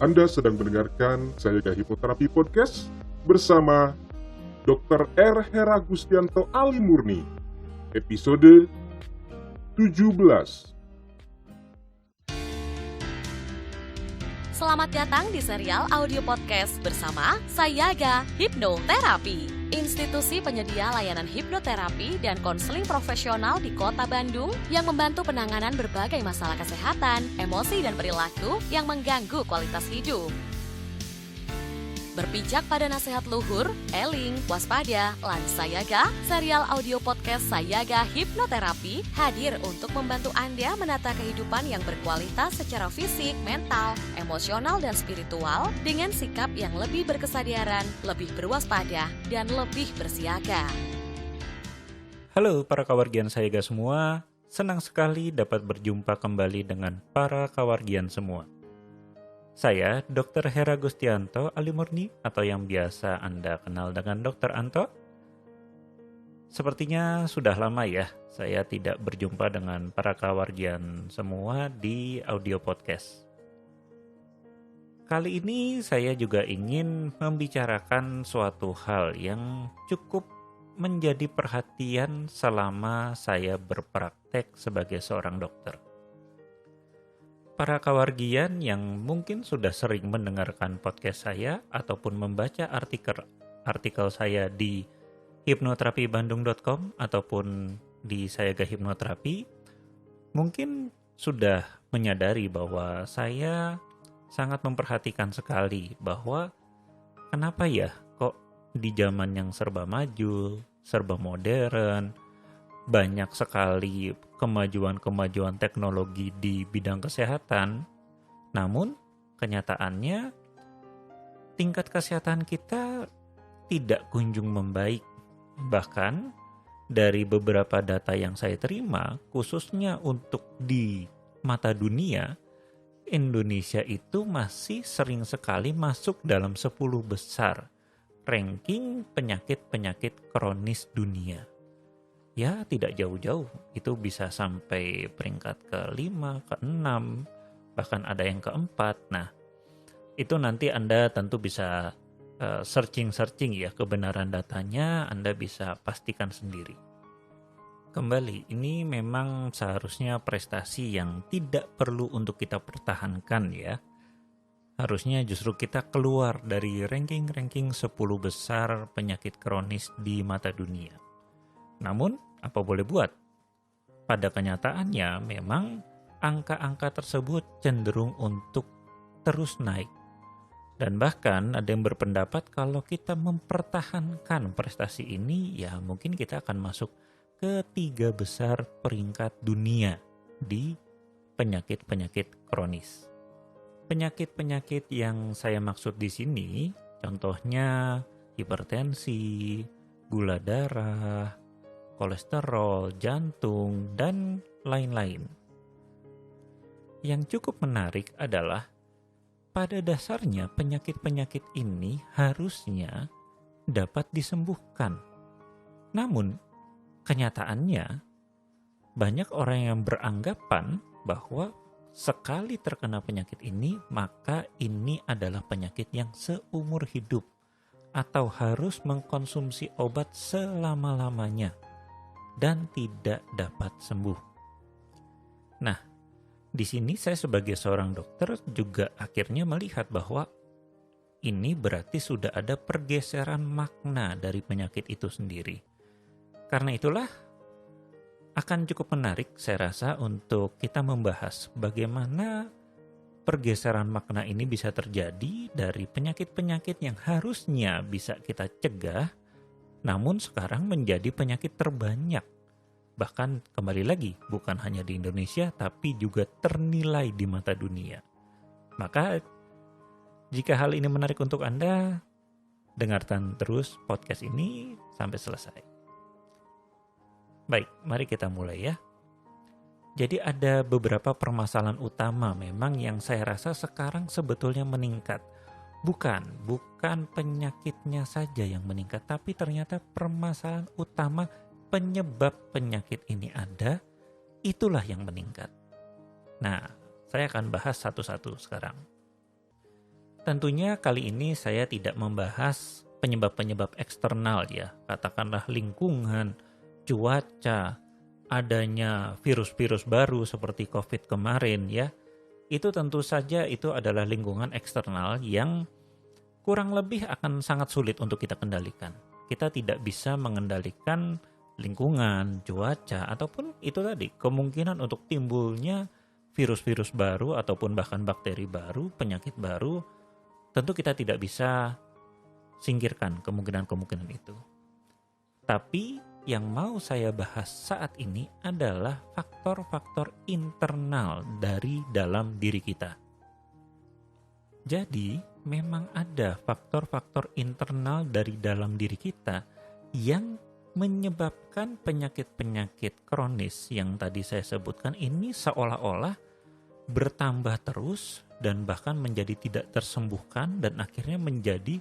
Anda sedang mendengarkan Sayaga Hipnoterapi Podcast bersama Dr. R. Hera Gustianto Ali Murni, episode 17. Selamat datang di serial audio podcast bersama Sayaga Hipnoterapi, institusi penyedia layanan hipnoterapi dan konseling profesional di Kota Bandung yang membantu penanganan berbagai masalah kesehatan, emosi, dan perilaku yang mengganggu kualitas hidup. Berpijak pada nasihat luhur, eling, waspada, lan Sayaga, serial audio podcast Sayaga Hipnoterapi hadir untuk membantu Anda menata kehidupan yang berkualitas secara fisik, mental, emosional, dan spiritual dengan sikap yang lebih berkesadaran, lebih berwaspada, dan lebih bersiaga. Halo para kawargian Sayaga semua, senang sekali dapat berjumpa kembali dengan para kawargian semua. Saya Dr. Hera Gustianto Ali Murni atau yang biasa Anda kenal dengan Dr. Anto. Sepertinya sudah lama ya saya tidak berjumpa dengan para kawargian semua di audio podcast. Kali ini saya juga ingin membicarakan suatu hal yang cukup menjadi perhatian selama saya berpraktek sebagai seorang dokter. Para kawargian yang mungkin sudah sering mendengarkan podcast saya ataupun membaca artikel saya di hipnoterapibandung.com ataupun di Sayaga Hipnoterapi, mungkin sudah menyadari bahwa saya sangat memperhatikan sekali bahwa kenapa ya kok di zaman yang serba maju, serba modern, banyak sekali kemajuan-kemajuan teknologi di bidang kesehatan, namun kenyataannya tingkat kesehatan kita tidak kunjung membaik. Bahkan dari beberapa data yang saya terima, khususnya untuk di mata dunia, Indonesia itu masih sering sekali masuk dalam 10 besar ranking penyakit-penyakit kronis dunia. Ya tidak jauh-jauh, itu bisa sampai peringkat ke-5, ke-6, bahkan ada yang ke-4. Nah, itu nanti Anda tentu bisa searching ya kebenaran datanya, Anda bisa pastikan sendiri. Kembali, ini memang seharusnya prestasi yang tidak perlu untuk kita pertahankan ya. Harusnya justru kita keluar dari ranking-ranking 10 besar penyakit kronis di mata dunia. Namun, apa boleh buat? Pada kenyataannya memang angka-angka tersebut cenderung untuk terus naik. Dan bahkan ada yang berpendapat kalau kita mempertahankan prestasi ini, ya mungkin kita akan masuk ke 3 besar peringkat dunia di penyakit-penyakit kronis. Penyakit-penyakit yang saya maksud di sini, contohnya hipertensi, gula darah, kolesterol, jantung, dan lain-lain. Yang cukup menarik adalah pada dasarnya penyakit-penyakit ini harusnya dapat disembuhkan. Namun, kenyataannya banyak orang yang beranggapan bahwa sekali terkena penyakit ini, maka ini adalah penyakit yang seumur hidup atau harus mengkonsumsi obat selama-lamanya dan tidak dapat sembuh. Nah, di sini saya sebagai seorang dokter juga akhirnya melihat bahwa ini berarti sudah ada pergeseran makna dari penyakit itu sendiri. Karena itulah akan cukup menarik saya rasa untuk kita membahas bagaimana pergeseran makna ini bisa terjadi dari penyakit-penyakit yang harusnya bisa kita cegah, namun sekarang menjadi penyakit terbanyak. Bahkan kembali lagi, bukan hanya di Indonesia, tapi juga ternilai di mata dunia. Maka, jika hal ini menarik untuk Anda, dengarkan terus podcast ini sampai selesai. Baik, mari kita mulai ya. Jadi ada beberapa permasalahan utama memang yang saya rasa sekarang sebetulnya meningkat. Bukan penyakitnya saja yang meningkat, tapi ternyata permasalahan utama penyebab penyakit ini ada, itulah yang meningkat. Nah, saya akan bahas satu-satu sekarang. Tentunya kali ini saya tidak membahas penyebab-penyebab eksternal ya, katakanlah lingkungan, cuaca, adanya virus-virus baru seperti COVID kemarin ya. Itu tentu saja itu adalah lingkungan eksternal yang kurang lebih akan sangat sulit untuk kita kendalikan. Kita tidak bisa mengendalikan lingkungan, cuaca, ataupun itu tadi kemungkinan untuk timbulnya virus-virus baru ataupun bahkan bakteri baru, penyakit baru. Tentu kita tidak bisa singkirkan kemungkinan-kemungkinan itu. Tapi yang mau saya bahas saat ini adalah faktor-faktor internal dari dalam diri kita. Jadi, memang ada faktor-faktor internal dari dalam diri kita yang menyebabkan penyakit-penyakit kronis yang tadi saya sebutkan ini seolah-olah bertambah terus dan bahkan menjadi tidak tersembuhkan dan akhirnya menjadi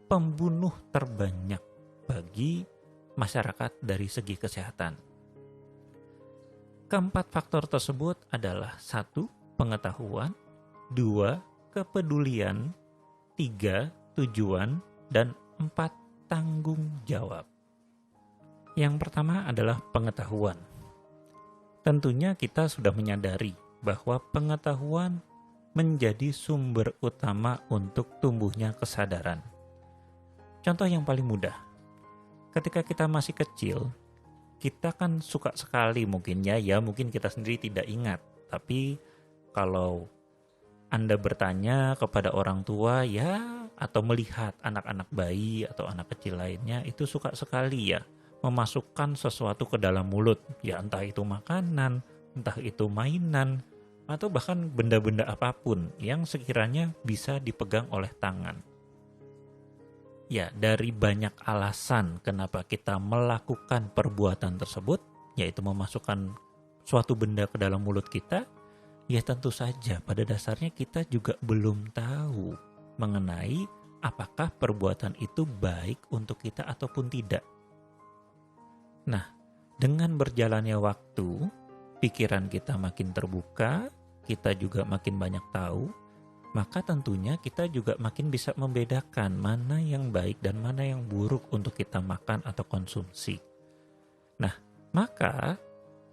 pembunuh terbanyak bagi masyarakat dari segi kesehatan. Keempat faktor tersebut adalah 1. Pengetahuan, 2. Kepedulian, 3. Tujuan, dan 4. Tanggung jawab. Yang pertama adalah pengetahuan. Tentunya kita sudah menyadari bahwa pengetahuan menjadi sumber utama untuk tumbuhnya kesadaran. Contoh yang paling mudah, ketika kita masih kecil, kita kan suka sekali mungkin mungkin kita sendiri tidak ingat. Tapi kalau Anda bertanya kepada orang tua atau melihat anak-anak bayi atau anak kecil lainnya, itu suka sekali memasukkan sesuatu ke dalam mulut. Entah itu makanan, entah itu mainan, atau bahkan benda-benda apapun yang sekiranya bisa dipegang oleh tangan. Dari banyak alasan kenapa kita melakukan perbuatan tersebut, yaitu memasukkan suatu benda ke dalam mulut kita, tentu saja pada dasarnya kita juga belum tahu mengenai apakah perbuatan itu baik untuk kita ataupun tidak. Nah, dengan berjalannya waktu, pikiran kita makin terbuka, kita juga makin banyak tahu, maka tentunya kita juga makin bisa membedakan mana yang baik dan mana yang buruk untuk kita makan atau konsumsi. Nah, maka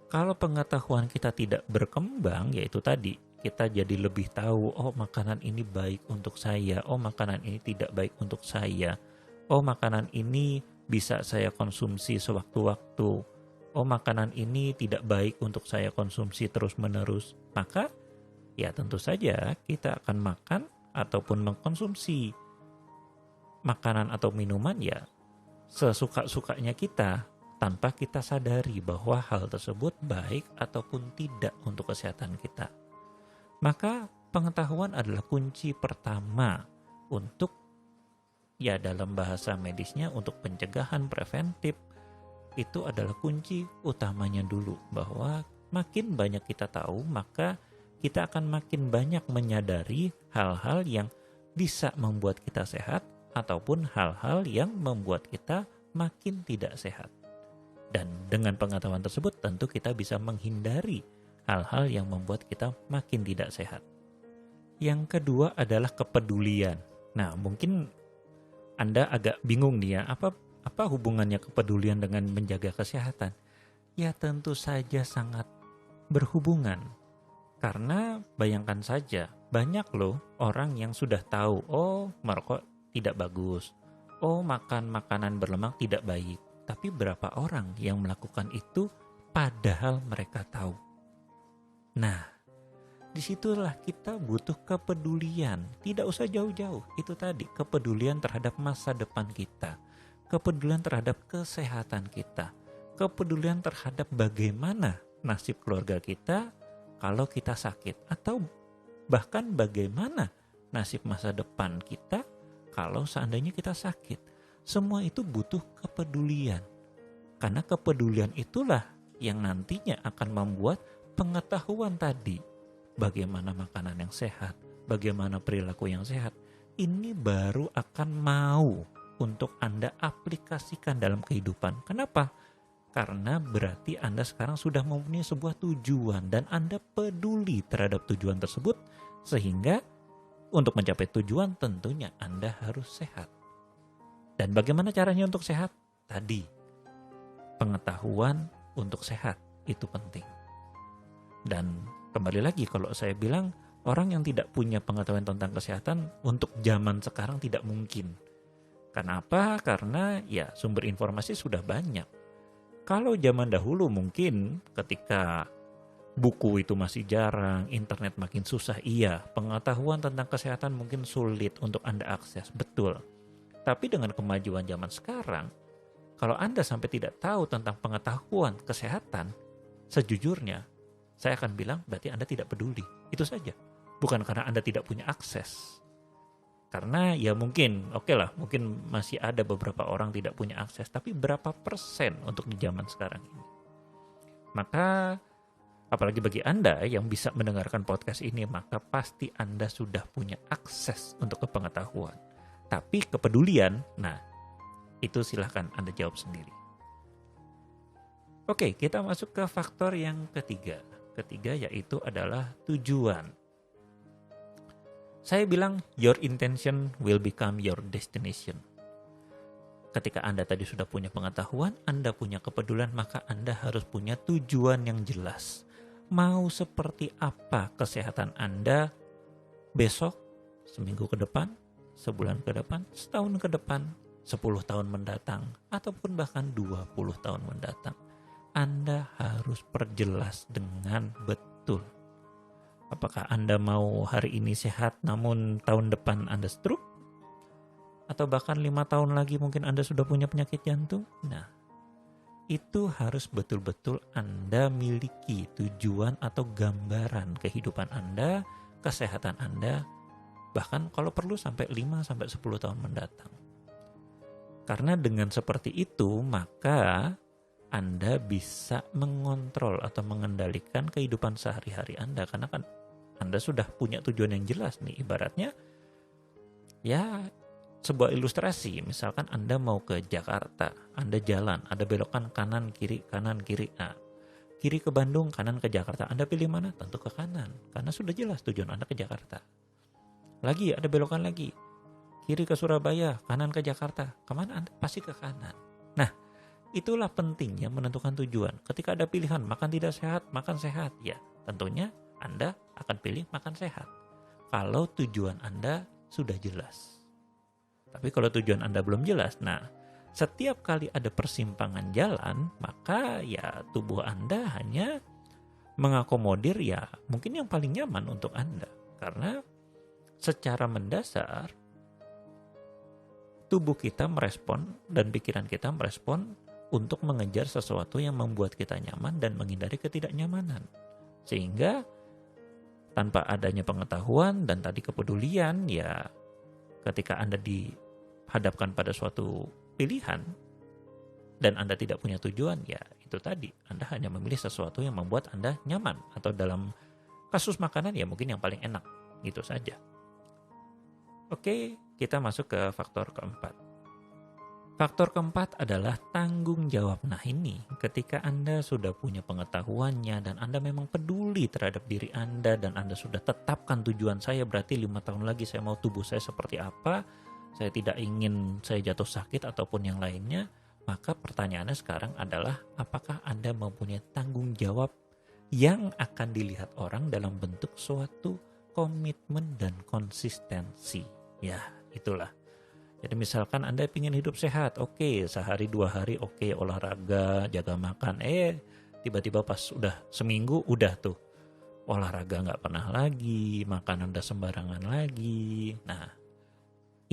kalau pengetahuan kita tidak berkembang, yaitu tadi, kita jadi lebih tahu, makanan ini baik untuk saya, makanan ini tidak baik untuk saya, makanan ini bisa saya konsumsi sewaktu-waktu, makanan ini tidak baik untuk saya konsumsi terus-menerus, maka tentu saja kita akan makan ataupun mengkonsumsi makanan atau minuman sesuka-sukanya kita tanpa kita sadari bahwa hal tersebut baik ataupun tidak untuk kesehatan kita. Maka pengetahuan adalah kunci pertama untuk dalam bahasa medisnya untuk pencegahan preventif. Itu adalah kunci utamanya dulu, bahwa makin banyak kita tahu, maka kita akan makin banyak menyadari hal-hal yang bisa membuat kita sehat ataupun hal-hal yang membuat kita makin tidak sehat. Dan dengan pengetahuan tersebut tentu kita bisa menghindari hal-hal yang membuat kita makin tidak sehat. Yang kedua adalah kepedulian. Nah, mungkin Anda agak bingung nih apa hubungannya kepedulian dengan menjaga kesehatan? Tentu saja sangat berhubungan. Karena bayangkan saja, banyak loh orang yang sudah tahu, merokok tidak bagus, makan makanan berlemak tidak baik. Tapi berapa orang yang melakukan itu padahal mereka tahu? Nah, disitulah kita butuh kepedulian. Tidak usah jauh-jauh, itu tadi, kepedulian terhadap masa depan kita, kepedulian terhadap kesehatan kita, kepedulian terhadap bagaimana nasib keluarga kita kalau kita sakit, atau bahkan bagaimana nasib masa depan kita kalau seandainya kita sakit. Semua itu butuh kepedulian. Karena kepedulian itulah yang nantinya akan membuat pengetahuan tadi, bagaimana makanan yang sehat, bagaimana perilaku yang sehat, ini baru akan mau untuk Anda aplikasikan dalam kehidupan. Kenapa? Karena berarti Anda sekarang sudah mempunyai sebuah tujuan dan Anda peduli terhadap tujuan tersebut, sehingga untuk mencapai tujuan tentunya Anda harus sehat. Dan bagaimana caranya untuk sehat? Tadi, pengetahuan untuk sehat itu penting. Dan kembali lagi kalau saya bilang, orang yang tidak punya pengetahuan tentang kesehatan untuk zaman sekarang tidak mungkin. Kenapa? Karena ya sumber informasi sudah banyak. Kalau zaman dahulu mungkin ketika buku itu masih jarang, internet makin susah, iya, pengetahuan tentang kesehatan mungkin sulit untuk Anda akses, betul. Tapi dengan kemajuan zaman sekarang, kalau Anda sampai tidak tahu tentang pengetahuan kesehatan, sejujurnya, saya akan bilang berarti Anda tidak peduli. Itu saja. Bukan karena Anda tidak punya akses. Karena ya mungkin, oke lah, mungkin masih ada beberapa orang tidak punya akses, tapi berapa persen untuk di zaman sekarang ini? Maka apalagi bagi Anda yang bisa mendengarkan podcast ini, maka pasti Anda sudah punya akses untuk kepengetahuan. Tapi kepedulian, nah itu silahkan Anda jawab sendiri. Oke, kita masuk ke faktor yang ketiga. Ketiga yaitu adalah tujuan. Saya bilang your intention will become your destination. Ketika Anda tadi sudah punya pengetahuan, Anda punya kepedulian, maka Anda harus punya tujuan yang jelas. Mau seperti apa kesehatan Anda besok, seminggu ke depan, sebulan ke depan, setahun ke depan, 10 tahun mendatang, ataupun bahkan 20 tahun mendatang. Anda harus perjelas dengan betul. Apakah Anda mau hari ini sehat namun tahun depan Anda stroke? Atau bahkan 5 tahun lagi mungkin Anda sudah punya penyakit jantung? Nah, itu harus betul-betul Anda miliki tujuan atau gambaran kehidupan Anda, kesehatan Anda, bahkan kalau perlu sampai 5-10 tahun mendatang. Karena dengan seperti itu, maka Anda bisa mengontrol atau mengendalikan kehidupan sehari-hari Anda. Karena kan Anda sudah punya tujuan yang jelas nih. Ibaratnya, ya sebuah ilustrasi. Misalkan Anda mau ke Jakarta, Anda jalan, ada belokan kanan, kiri. Nah, kiri ke Bandung, kanan ke Jakarta. Anda pilih mana? Tentu ke kanan. Karena sudah jelas tujuan Anda ke Jakarta. Lagi, ada belokan lagi. Kiri ke Surabaya, kanan ke Jakarta. Kemana Anda? Pasti ke kanan. Nah, itulah pentingnya menentukan tujuan. Ketika ada pilihan makan tidak sehat, makan sehat. Ya, tentunya Anda akan pilih makan sehat. Kalau tujuan Anda sudah jelas. Tapi kalau tujuan Anda belum jelas, nah setiap kali ada persimpangan jalan, maka ya tubuh Anda hanya mengakomodir ya mungkin yang paling nyaman untuk Anda. Karena secara mendasar, tubuh kita merespon dan pikiran kita merespon untuk mengejar sesuatu yang membuat kita nyaman dan menghindari ketidaknyamanan. Sehingga tanpa adanya pengetahuan dan tadi kepedulian, ya ketika Anda dihadapkan pada suatu pilihan dan Anda tidak punya tujuan, ya itu tadi, Anda hanya memilih sesuatu yang membuat Anda nyaman. Atau dalam kasus makanan ya mungkin yang paling enak, gitu saja. Oke, kita masuk ke faktor keempat. Faktor keempat adalah tanggung jawab. Nah ini, ketika Anda sudah punya pengetahuannya dan Anda memang peduli terhadap diri Anda dan Anda sudah tetapkan tujuan saya, berarti 5 tahun lagi saya mau tubuh saya seperti apa, saya tidak ingin saya jatuh sakit ataupun yang lainnya, maka pertanyaannya sekarang adalah apakah Anda mempunyai tanggung jawab yang akan dilihat orang dalam bentuk suatu komitmen dan konsistensi. Ya, itulah. Jadi misalkan Anda ingin hidup sehat, oke, sehari 2 hari oke, olahraga, jaga makan. Tiba-tiba pas udah seminggu udah tuh olahraga nggak pernah lagi, makan Anda sembarangan lagi. Nah,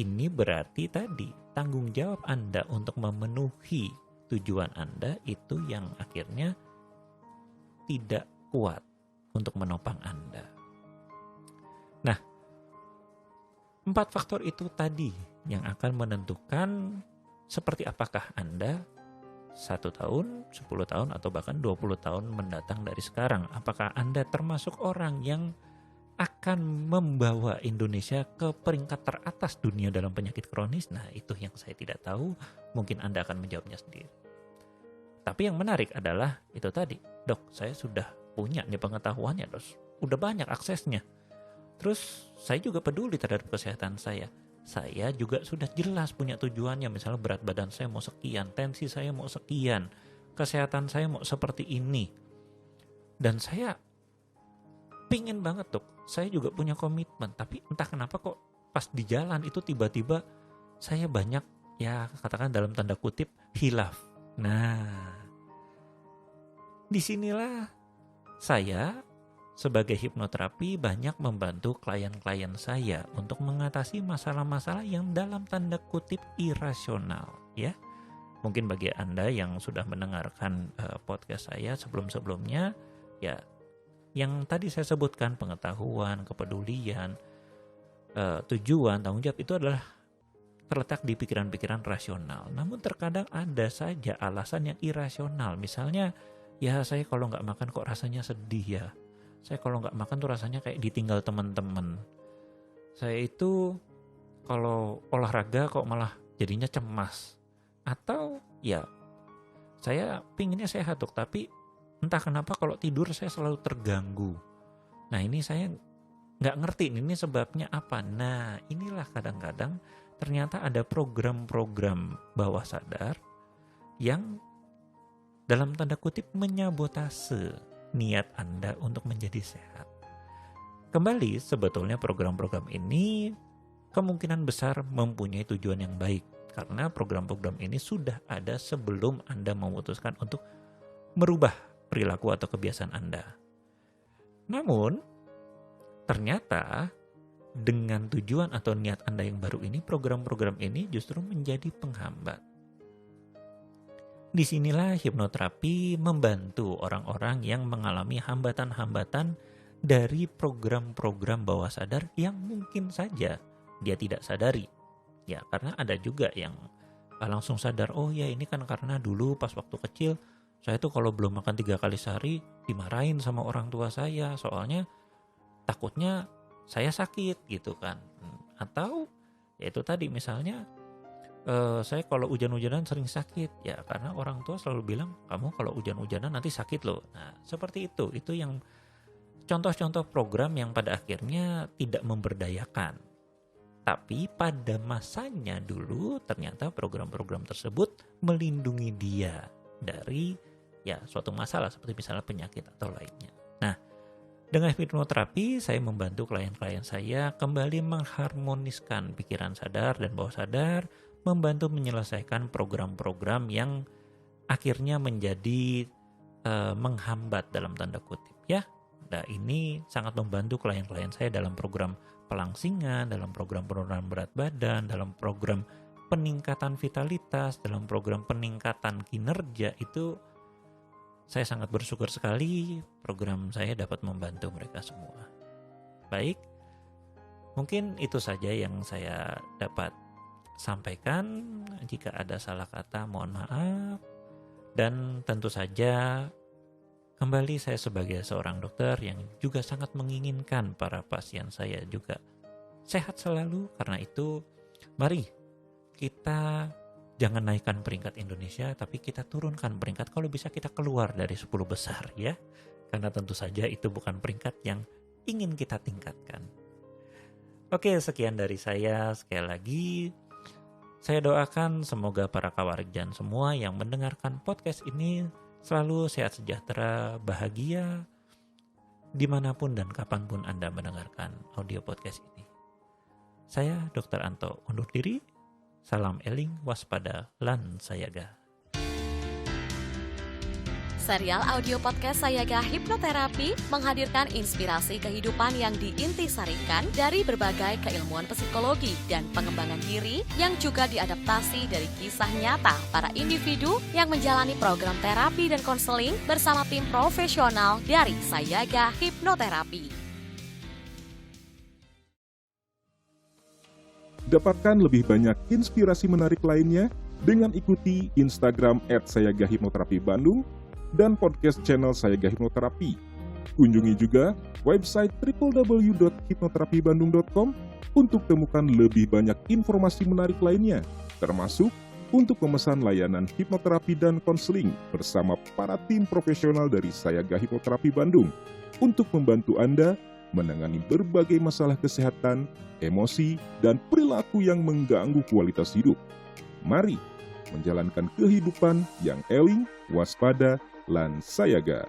ini berarti tadi tanggung jawab Anda untuk memenuhi tujuan Anda itu yang akhirnya tidak kuat untuk menopang Anda. Nah, 4 faktor itu tadi yang akan menentukan seperti apakah Anda 1 tahun, 10 tahun, atau bahkan 20 tahun mendatang dari sekarang. Apakah Anda termasuk orang yang akan membawa Indonesia ke peringkat teratas dunia dalam penyakit kronis? Nah, itu yang saya tidak tahu. Mungkin Anda akan menjawabnya sendiri. Tapi yang menarik adalah itu tadi. Dok, saya sudah punya nih pengetahuannya, Dok. Udah banyak aksesnya. Terus saya juga peduli terhadap kesehatan saya. Saya juga sudah jelas punya tujuannya, misalnya berat badan saya mau sekian, tensi saya mau sekian, kesehatan saya mau seperti ini. Dan saya pingin banget tuh, saya juga punya komitmen, tapi entah kenapa kok pas di jalan itu tiba-tiba saya banyak, ya katakan dalam tanda kutip, hilaf. Nah, disinilah saya sebagai hipnoterapi banyak membantu klien-klien saya untuk mengatasi masalah-masalah yang dalam tanda kutip irasional, ya. Mungkin bagi Anda yang sudah mendengarkan podcast saya sebelum-sebelumnya, ya yang tadi saya sebutkan, pengetahuan, kepedulian, tujuan, tanggung jawab itu adalah terletak di pikiran-pikiran rasional. Namun terkadang ada saja alasan yang irasional. Misalnya, ya saya kalau nggak makan kok rasanya sedih ya. Saya kalau nggak makan tuh rasanya kayak ditinggal teman-teman. Saya itu kalau olahraga kok malah jadinya cemas. Atau ya saya pinginnya sehat dok, tapi entah kenapa kalau tidur saya selalu terganggu. Nah ini saya nggak ngerti ini sebabnya apa. Nah inilah kadang-kadang ternyata ada program-program bawah sadar yang dalam tanda kutip menyabotase niat Anda untuk menjadi sehat. Kembali, sebetulnya program-program ini kemungkinan besar mempunyai tujuan yang baik. Karena program-program ini sudah ada sebelum Anda memutuskan untuk merubah perilaku atau kebiasaan Anda. Namun, ternyata dengan tujuan atau niat Anda yang baru ini, program-program ini justru menjadi penghambat. Disinilah hipnoterapi membantu orang-orang yang mengalami hambatan-hambatan dari program-program bawah sadar yang mungkin saja dia tidak sadari. Ya, karena ada juga yang langsung sadar, oh ya ini kan karena dulu pas waktu kecil, saya tuh kalau belum makan 3 kali sehari dimarahin sama orang tua saya, soalnya takutnya saya sakit gitu kan. Atau ya itu tadi misalnya saya kalau hujan-hujanan sering sakit ya karena orang tua selalu bilang kamu kalau hujan-hujanan nanti sakit loh. Nah seperti itu yang contoh-contoh program yang pada akhirnya tidak memberdayakan. Tapi pada masanya dulu ternyata program-program tersebut melindungi dia dari ya suatu masalah seperti misalnya penyakit atau lainnya. Nah dengan hipnoterapi saya membantu klien-klien saya kembali mengharmoniskan pikiran sadar dan bawah sadar, membantu menyelesaikan program-program yang akhirnya menjadi menghambat dalam tanda kutip ya. Nah ini sangat membantu klien-klien saya dalam program pelangsingan, dalam program penurunan berat badan, dalam program peningkatan vitalitas, dalam program peningkatan kinerja. Itu saya sangat bersyukur sekali program saya dapat membantu mereka semua. Baik, mungkin itu saja yang saya dapat sampaikan. Jika ada salah kata mohon maaf. Dan tentu saja kembali saya sebagai seorang dokter yang juga sangat menginginkan para pasien saya juga sehat selalu. Karena itu mari kita jangan naikkan peringkat Indonesia, tapi kita turunkan peringkat, kalau bisa kita keluar dari 10 besar ya. Karena tentu saja itu bukan peringkat yang ingin kita tingkatkan. Oke, sekian dari saya. Sekali lagi saya doakan semoga para kawarjan semua yang mendengarkan podcast ini selalu sehat sejahtera, bahagia, dimanapun dan kapanpun Anda mendengarkan audio podcast ini. Saya Dr. Anto undur diri. Salam eling, waspada, lan sayaga. Serial audio podcast Sayaga Hipnoterapi menghadirkan inspirasi kehidupan yang diintisarikan dari berbagai keilmuan psikologi dan pengembangan diri yang juga diadaptasi dari kisah nyata para individu yang menjalani program terapi dan konseling bersama tim profesional dari Sayaga Hipnoterapi. Dapatkan lebih banyak inspirasi menarik lainnya dengan ikuti Instagram @sayagahipnoterapibandung dan podcast channel Sayaga Hipnoterapi. Kunjungi juga website www.hipnoterapibandung.com untuk temukan lebih banyak informasi menarik lainnya, termasuk untuk memesan layanan hipnoterapi dan konseling bersama para tim profesional dari Sayaga Hipnoterapi Bandung untuk membantu Anda menangani berbagai masalah kesehatan, emosi, dan perilaku yang mengganggu kualitas hidup. Mari menjalankan kehidupan yang eling, waspada, lan sayaga.